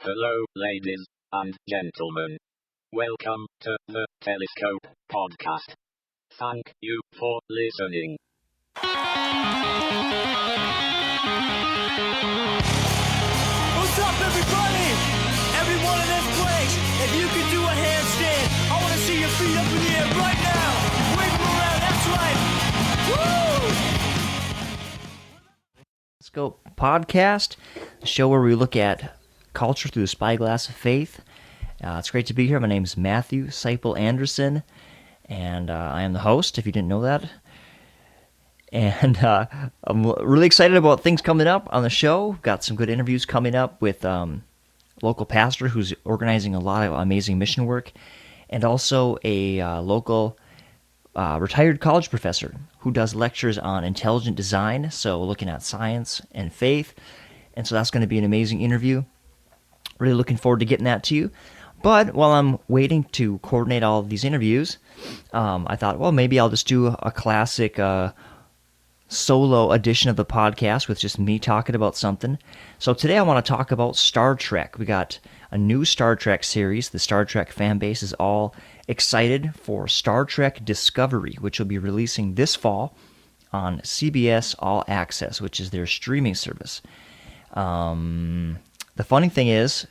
Hello, ladies and gentlemen. Welcome to the Telescope Podcast. Thank you for listening. What's up, everybody? Everyone in this place, if you could do a handstand, I want to see your feet up in the air right now. Wave them around, that's right. Woo! Telescope Podcast, the show where we look at culture through the spyglass of faith. It's great to be here. My name is Matthew Seipel Anderson, and I am the host, if you didn't know that. And I'm really excited about things coming up on the show. Got some good interviews coming up with local pastor who's organizing a lot of amazing mission work, and also a local retired college professor who does lectures on intelligent design, so looking at science and faith. And so that's going to be an amazing interview. Really looking forward to getting that to you. But while I'm waiting to coordinate all of these interviews, I thought, well, maybe I'll just do a classic solo edition of the podcast with just me talking about something. So today I want to talk about Star Trek. We got a new Star Trek series. The Star Trek fan base is all excited for Star Trek Discovery, which will be releasing this fall on CBS All Access, which is their streaming service. The funny thing is,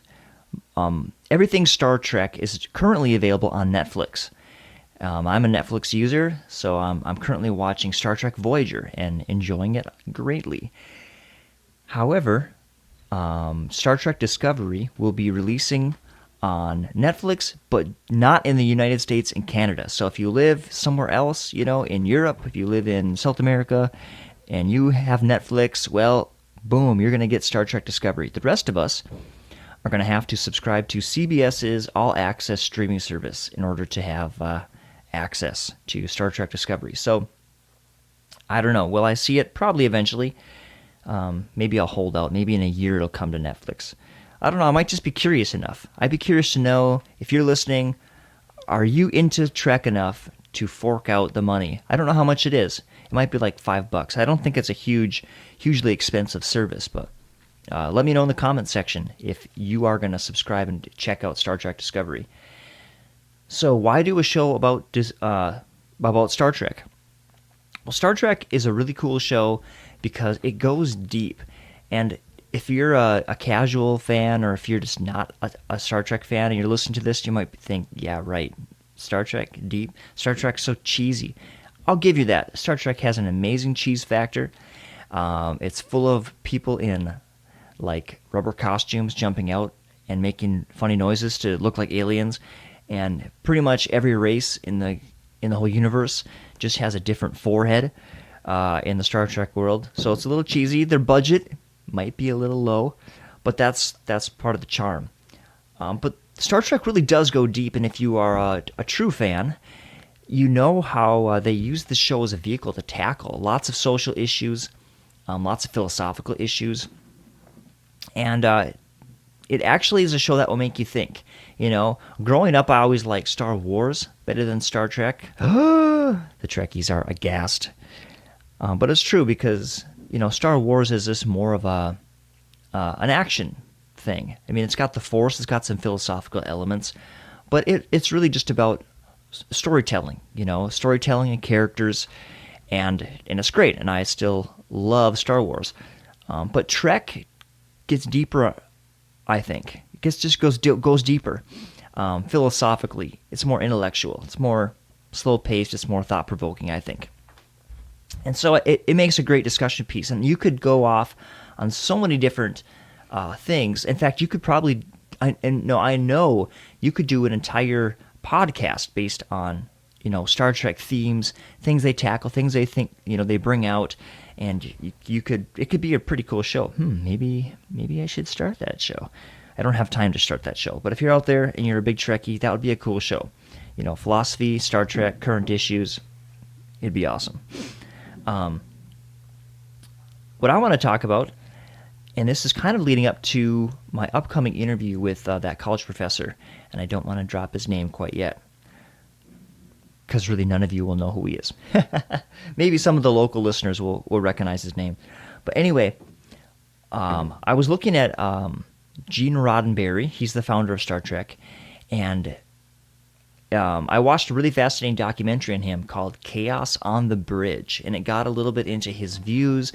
everything Star Trek is currently available on Netflix. I'm a Netflix user, so I'm currently watching Star Trek Voyager and enjoying it greatly. However, Star Trek Discovery will be releasing on Netflix, but not in the United States and Canada. So if you live somewhere else, in Europe, if you live in South America, and you have Netflix, well, boom, you're going to get Star Trek Discovery. The rest of us are going to have to subscribe to CBS's All Access streaming service in order to have access to Star Trek Discovery. So, I don't know. Will I see it? Probably eventually. Maybe I'll hold out. Maybe in a year it'll come to Netflix. I don't know. I might just be curious enough. I'd be curious to know, if you're listening, are you into Trek enough to fork out the money? I don't know how much it is. It might be like $5. I don't think it's a hugely expensive service, but let me know in the comments section if you are going to subscribe and check out Star Trek Discovery. So why do a show about Star Trek? Well, Star Trek is a really cool show because it goes deep. And if you're a casual fan, or if you're just not a Star Trek fan and you're listening to this, you might think, yeah, right, Star Trek, deep. Star Trek's so cheesy. I'll give you that. Star Trek has an amazing cheese factor. It's full of people in like rubber costumes jumping out and making funny noises to look like aliens, and pretty much every race in the whole universe just has a different forehead in the Star Trek world. So it's a little cheesy. Their budget might be a little low, but that's part of the charm. But Star Trek really does go deep, and if you are a true fan, you know how they use the show as a vehicle to tackle lots of social issues, lots of philosophical issues, and it actually is a show that will make you think. Growing up, I always liked Star Wars better than Star Trek. The Trekkies are aghast. But it's true because, Star Wars is just more of an action thing. I mean, it's got the Force, it's got some philosophical elements, but it's really just about storytelling, storytelling and characters, and it's great, and I still love Star Wars. But Trek gets deeper, I think. It just goes deeper. Philosophically, it's more intellectual. It's more slow-paced. It's more thought-provoking, I think. And so it makes a great discussion piece. And you could go off on so many different things. In fact, you could probably, I know you could do an entire podcast based on, Star Trek themes, things they tackle, things they think, they bring out. And it could be a pretty cool show. Maybe I should start that show. I don't have time to start that show. But if you're out there and you're a big Trekkie, that would be a cool show. Philosophy, Star Trek, current issues. It'd be awesome. What I want to talk about, and this is kind of leading up to my upcoming interview with that college professor, and I don't want to drop his name quite yet, because really none of you will know who he is. Maybe some of the local listeners will recognize his name. But anyway, I was looking at Gene Roddenberry. He's the founder of Star Trek, and I watched a really fascinating documentary on him called Chaos on the Bridge, and it got a little bit into his views,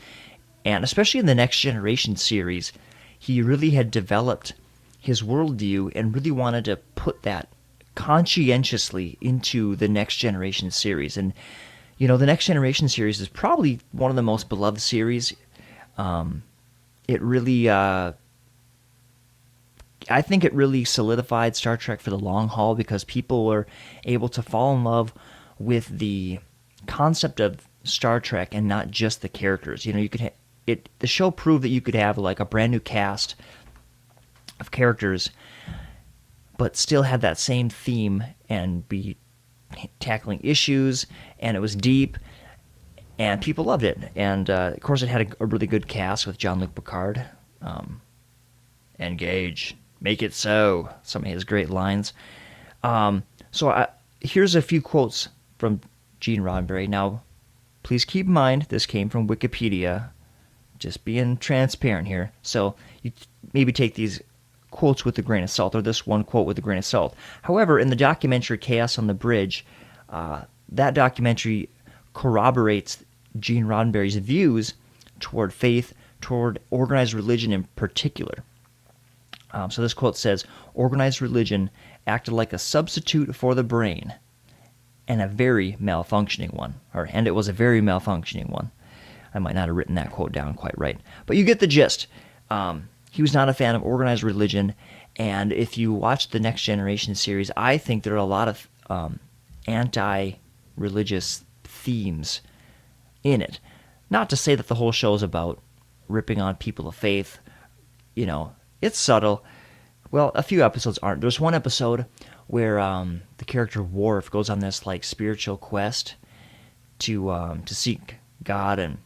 and especially in the Next Generation series, he really had developed his worldview and really wanted to put that conscientiously into the Next Generation series. And, you know, the Next Generation series is probably one of the most beloved series. It really, I think it really solidified Star Trek for the long haul because people were able to fall in love with the concept of Star Trek and not just the characters. You know, you could the show proved that you could have like a brand new cast of characters, but still have that same theme and be tackling issues, and it was deep, and people loved it. And of course, it had a really good cast with Jean-Luc Picard, Engage, make it so. Some of his great lines. Here's a few quotes from Gene Roddenberry. Now, please keep in mind this came from Wikipedia. Just being transparent here. So you maybe take these quotes with a grain of salt, or this one quote with a grain of salt. However, in the documentary Chaos on the Bridge, that documentary corroborates Gene Roddenberry's views toward faith, toward organized religion in particular. So this quote says, organized religion acted like a substitute for the brain, and a very malfunctioning one. And it was a very malfunctioning one. I might not have written that quote down quite right. But you get the gist. He was not a fan of organized religion, and if you watch the Next Generation series, I think there are a lot of anti-religious themes in it. Not to say that the whole show is about ripping on people of faith. You know, it's subtle. Well, a few episodes aren't. There's one episode where the character Worf goes on this like spiritual quest to seek God and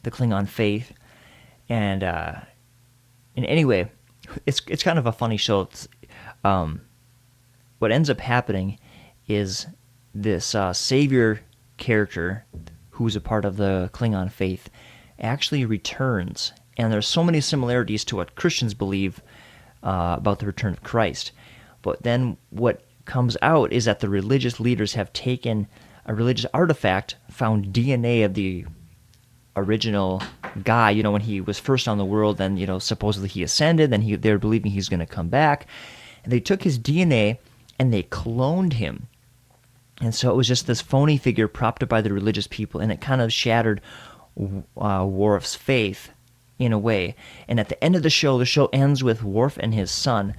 the Klingon faith, and anyway, it's kind of a funny show. What ends up happening is this savior character, who's a part of the Klingon faith, actually returns, and there's so many similarities to what Christians believe about the return of Christ. But then what comes out is that the religious leaders have taken a religious artifact, found DNA of the original guy, you know, when he was first on the world, then, you know, supposedly he ascended, then they're believing he's going to come back. And they took his DNA and they cloned him. And so it was just this phony figure propped up by the religious people, and it kind of shattered Worf's faith in a way. And at the end of the show ends with Worf and his son,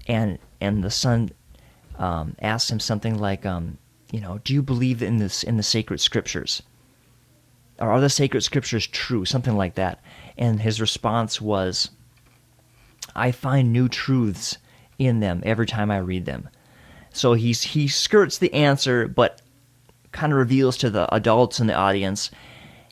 and the son asks him something like, you know, do you believe in the sacred scriptures? Or are the sacred scriptures true? Something like that. And his response was, I find new truths in them every time I read them. So he skirts the answer, but kind of reveals to the adults in the audience,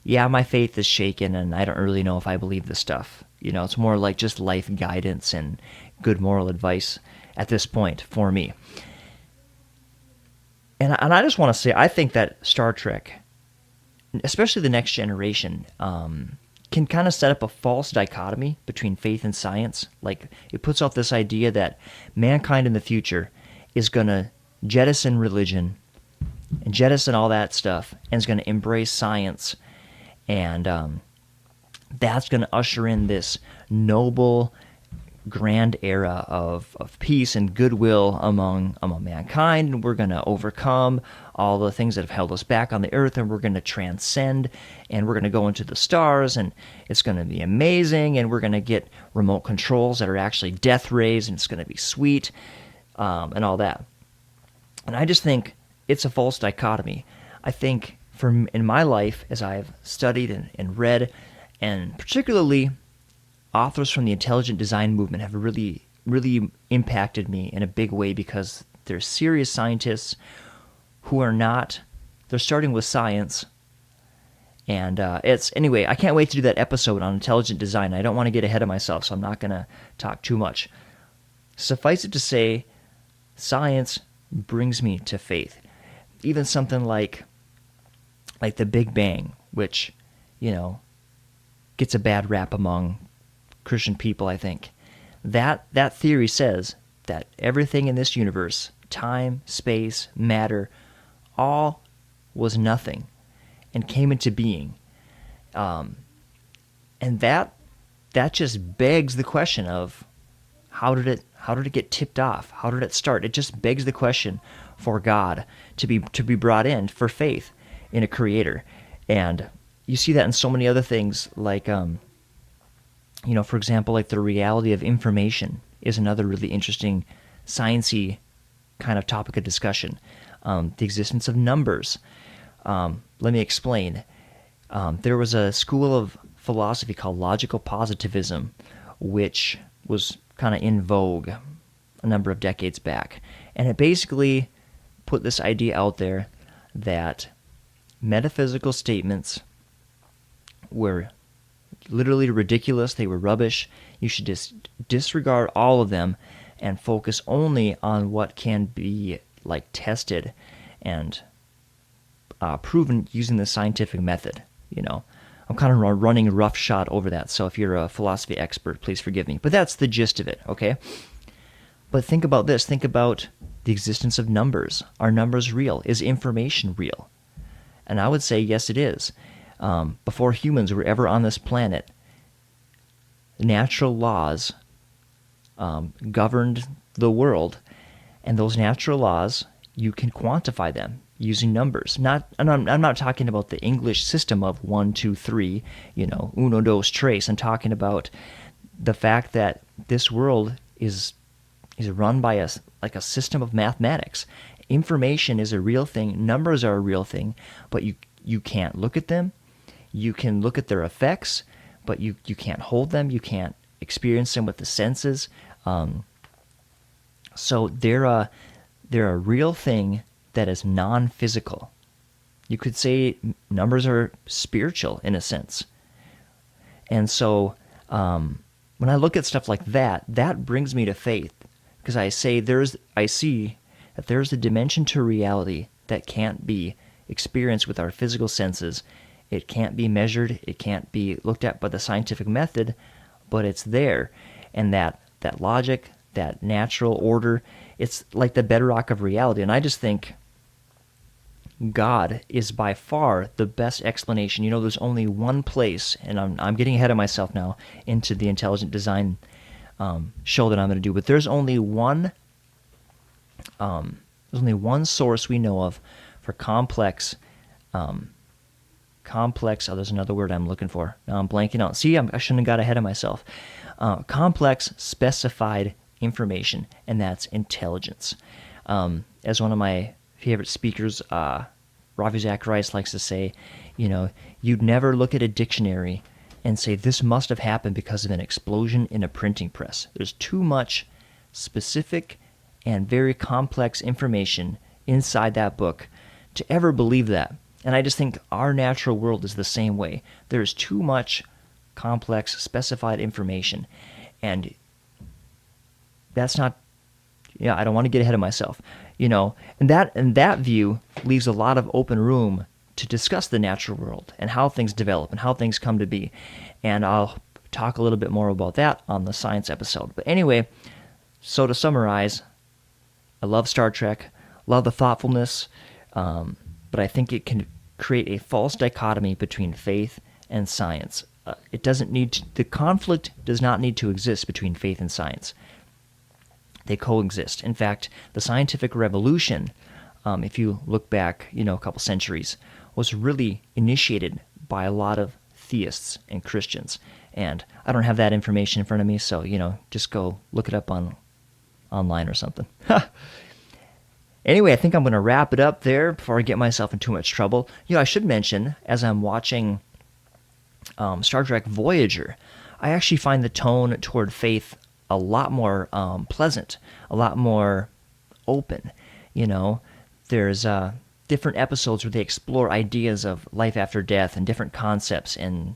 yeah, my faith is shaken, and I don't really know if I believe this stuff. You know, it's more like just life guidance and good moral advice at this point for me. And I just want to say, I think that Star Trek, especially the Next Generation, can kind of set up a false dichotomy between faith and science. Like, it puts off this idea that mankind in the future is going to jettison religion and jettison all that stuff, and is going to embrace science, and that's going to usher in this noble, grand era of peace and goodwill among mankind, and we're going to overcome all the things that have held us back on the earth, and we're going to transcend, and we're going to go into the stars, and it's going to be amazing, and we're going to get remote controls that are actually death rays, and it's going to be sweet, and all that. And I just think it's a false dichotomy. I think in my life, as I've studied and read, and particularly authors from the intelligent design movement have really, really impacted me in a big way, because they're serious scientists who are not, they're starting with science. And anyway, I can't wait to do that episode on intelligent design. I don't want to get ahead of myself, so I'm not going to talk too much. Suffice it to say, science brings me to faith. Even something like the Big Bang, which, you know, gets a bad rap among Christian people, I think. That theory says that everything in this universe, time, space, matter, all was nothing and came into being. And that just begs the question of how did it get tipped off? How did it start? It just begs the question for God to be brought in, for faith in a creator. And you see that in so many other things, like for example, like the reality of information is another really interesting sciencey kind of topic of discussion. The existence of numbers. Let me explain. There was a school of philosophy called logical positivism, which was kind of in vogue a number of decades back. And it basically put this idea out there that metaphysical statements were literally ridiculous. They were rubbish. You should just disregard all of them and focus only on what can be like tested and proven using the scientific method. I'm kind of running roughshod over that, so if you're a philosophy expert, please forgive me. But that's the gist of it, okay? But think about this. Think about the existence of numbers. Are numbers real? Is information real? And I would say yes, it is. Before humans were ever on this planet, natural laws governed the world, and those natural laws, you can quantify them using numbers. I'm not talking about the English system of 1, 2, 3, uno, dos, tres. I'm talking about the fact that this world is run by a system of mathematics. Information is a real thing. Numbers are a real thing, but you can't look at them. You can look at their effects, but you can't hold them. You can't experience them with the senses. So they're a real thing that is non-physical. You could say numbers are spiritual in a sense. And so when I look at stuff like that, that brings me to faith, because I see that there's a dimension to reality that can't be experienced with our physical senses. It can't be measured. It can't be looked at by the scientific method, but it's there. And that logic, that natural order, it's like the bedrock of reality. And I just think God is by far the best explanation. There's only one place, and I'm getting ahead of myself now into the intelligent design show that I'm going to do, but there's only one source we know of for complex, there's another word I'm looking for. Now I'm blanking out. See, I shouldn't have got ahead of myself. Complex specified information, and that's intelligence. As one of my favorite speakers, Ravi Zacharias, likes to say, you'd never look at a dictionary and say this must have happened because of an explosion in a printing press. There's too much specific and very complex information inside that book to ever believe that. And I just think our natural world is the same way. There's too much complex, specified information. And that's not, I don't want to get ahead of myself. And that view leaves a lot of open room to discuss the natural world and how things develop and how things come to be. And I'll talk a little bit more about that on the science episode. But anyway, so to summarize, I love Star Trek, love the thoughtfulness, but I think it can create a false dichotomy between faith and science. The conflict does not need to exist between faith and science. They coexist. In fact, the scientific revolution, if you look back, a couple centuries, was really initiated by a lot of theists and Christians. And I don't have that information in front of me, so, just go look it up online or something. Anyway, I think I'm going to wrap it up there before I get myself in too much trouble. I should mention, as I'm watching Star Trek Voyager, I actually find the tone toward faith a lot more pleasant, a lot more open. There's different episodes where they explore ideas of life after death and different concepts and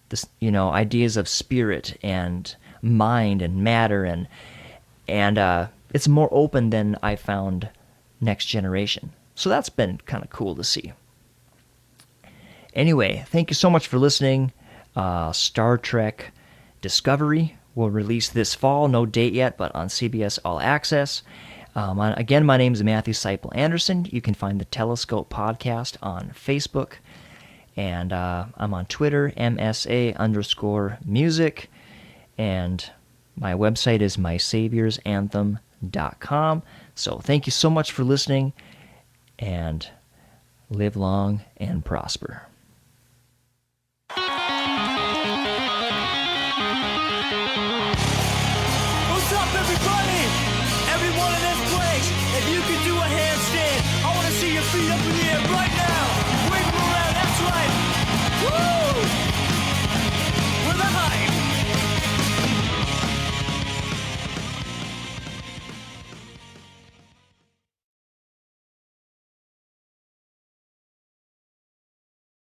this, ideas of spirit and mind and matter, and it's more open than I found Next Generation. So that's been kind of cool to see. Anyway, thank you so much for listening. Star Trek Discovery will release this fall. No date yet, but on CBS All Access. Again, my name is Matthew Seipel Anderson. You can find the Telescope Podcast on Facebook. And I'm on Twitter, MSA_music. And my website is mysaviorsanthem.com. So thank you so much for listening, and live long and prosper.